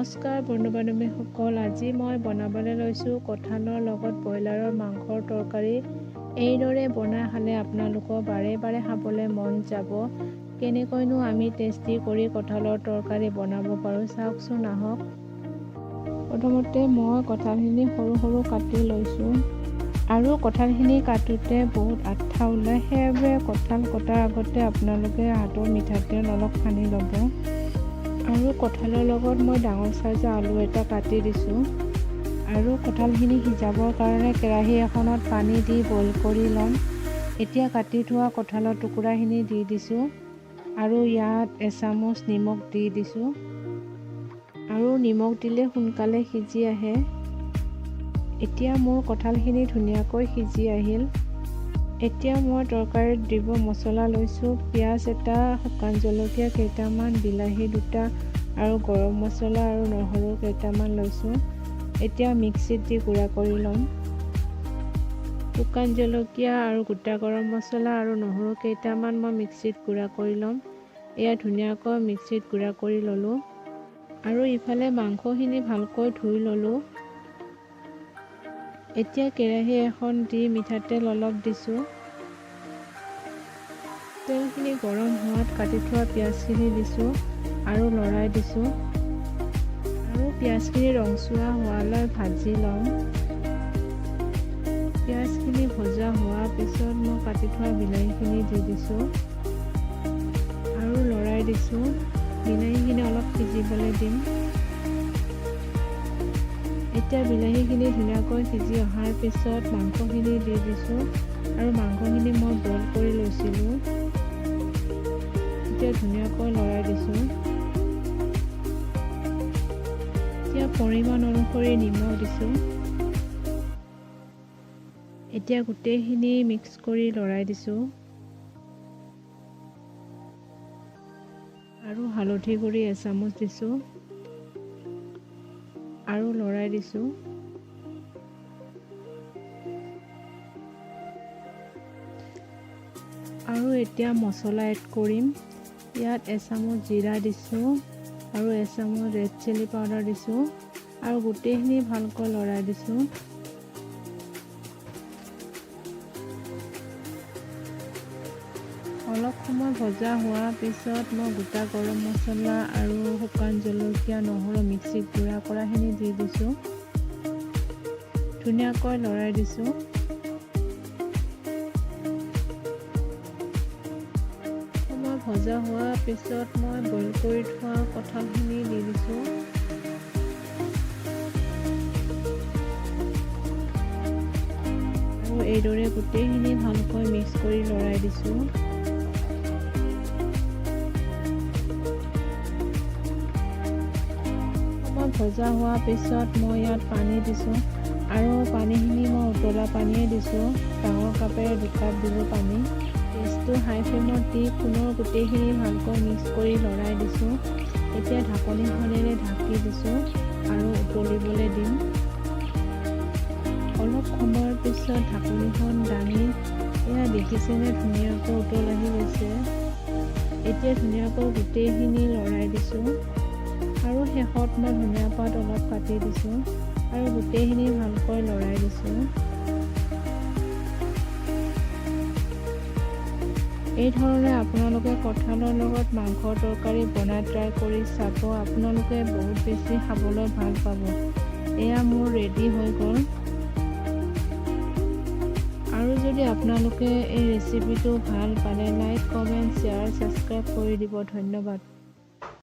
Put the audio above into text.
নমস্কাৰ বন্ধু বান্ধৱীসকল, আজি মই বনাবলৈ লৈছোঁ কঁঠালৰ লগত ব্ৰইলাৰৰ মাংসৰ তৰকাৰী। এইদৰে বনাই খালে আপোনালোকৰ বাৰে বাৰে খাবলৈ মন যাব। কেনেকৈনো আমি টেষ্টি কৰি কঁঠালৰ তৰকাৰী বনাব পাৰোঁ চাওকচোন আহক। প্ৰথমতে মই কঁঠালখিনি সৰু সৰু কাটি লৈছোঁ আৰু কঁঠালখিনি কাটোতে বহুত আঠা ওলায়, সেইবাবে কঁঠাল কটাৰ আগতে আপোনালোকে হাতত মিঠাতেল অলপ সানি ল'ব। আৰু কঁঠালৰ লগত মই ডাঙৰ চাইজৰ আলু এটা কাটি দিছোঁ আৰু কঁঠালখিনি সিজাবৰ কাৰণে কেৰাহী এখনত পানী দি বইল কৰি ল'ম। এতিয়া কাটি থোৱা কঁঠালৰ টুকুৰাখিনি দি দিছোঁ আৰু ইয়াত এচামুচ নিমখ দি দিছোঁ আৰু নিমখ দিলে সোনকালে সিজি আহে। এতিয়া মোৰ কঁঠালখিনি ধুনীয়াকৈ সিজি আহিল। এতিয়া মই তৰকাৰীত দিব মছলা লৈছোঁ। পিঁয়াজ এটা, শুকান জলকীয়া কেইটামান, বিলাহী দুটা আৰু গৰম মছলা আৰু নহৰু কেইটামান লৈছোঁ। এতিয়া মিক্সিত দি গুড়া কৰি ল'ম। শুকান জলকীয়া আৰু গোটা গৰম মছলা আৰু নহৰু কেইটামান মই মিক্সিত গুড়া কৰি ল'ম। এয়া ধুনীয়াকৈ মিক্সিত গুড়া কৰি ল'লোঁ আৰু ইফালে মাংসখিনি ভালকৈ ধুই ল'লোঁ। এতিয়া কেৰাহী এখন দি মিঠাতেল অলপ দিছোঁ। তেলখিনি গৰম হোৱাত কাটি থোৱা পিঁয়াজখিনি দিছোঁ আৰু লৰাই দিছোঁ আৰু পিঁয়াজখিনি ৰংচুৱা হোৱালৈ ভাজি ল'ম। পিঁয়াজখিনি ভজা হোৱাৰ পিছত মই কাটি থোৱা বিলাহীখিনি দি দিছোঁ আৰু লৰাই দিছোঁ। বিলাহীখিনি অলপ সিজিবলৈ দিম। এতিয়া বিলাহীখিনি ধুনীয়াকৈ সিজি অহাৰ পিছত মাংসখিনি দি দিছোঁ আৰু মাংসখিনি মই বইল কৰি লৈছিলোঁ। এতিয়া ধুনীয়াকৈ লৰাই দিছোঁ। এতিয়া পৰিমাণ অনুসৰি নিমখ দিছোঁ। এতিয়া গোটেইখিনি মিক্স কৰি লৰাই দিছোঁ আৰু হালধি গুড়ি এচামুচ দিছোঁ আৰু লৰাই দিছোঁ। আৰু এতিয়া মছলা এড কৰিম। ইয়াত এচামুচ জিৰা দিছোঁ আৰু এচামুচ ৰেড চিলি পাউডাৰ দিছোঁ আৰু গোটেইখিনি ভালকৈ লৰাই দিছোঁ। অলপ সময় ভজা হোৱাৰ পিছত মই গোটা গৰম মছলা আৰু শুকান জলকীয়া, নহৰু মিক্সিত গুড়া কৰাখিনি দি দিছোঁ। ধুনীয়াকৈ লৰাই দিছোঁ। সময় ভজা হোৱাৰ পিছত মই বইল কৰি থোৱা কঁঠালখিনি দি দিছোঁ। আৰু এইদৰে গোটেইখিনি ভালকৈ মিক্স কৰি লৰাই দিছোঁ। ভজা হোৱাৰ পিছত মই ইয়াত পানী দিছোঁ আৰু পানীখিনি মই উতলা পানীয়ে দিছোঁ। ডাঙৰ কাপেৰে 2 কাপ দিলোঁ পানী। গেছটো হাই ফ্লেমত দি পুনৰ গোটেইখিনি ভালকৈ মিক্স কৰি লৰাই দিছোঁ। এতিয়া ঢাকনিখনেৰে ঢাকি দিছোঁ আৰু উতলিবলৈ দিম। অলপ সময়ৰ পিছত ঢাকনিখন দাঙি এয়া দেখিছেনে ধুনীয়াকৈ উতল আহি গৈছে। এতিয়া ধুনীয়াকৈ গোটেইখিনি লৰাই দিছোঁ আৰু শেষত মই ধনিয়া পাত অলপ কাটি দিছোঁ আৰু গোটেইখিনি ভালকৈ লৰাই দিছোঁ। এই ধৰণে আপোনালোকে কঁঠালৰ লগত মাংসৰ তৰকাৰী বনাই ট্ৰাই কৰি চাব। আপোনালোকে বহুত বেছি খাবলৈ ভাল পাব। এয়া মোৰ ৰেডি হৈ গ'ল। আৰু যদি আপোনালোকে এই ৰেচিপিটো ভাল পালে লাইক, কমেণ্ট, শ্বেয়াৰ, ছাবস্ক্ৰাইব কৰি দিব। ধন্যবাদ।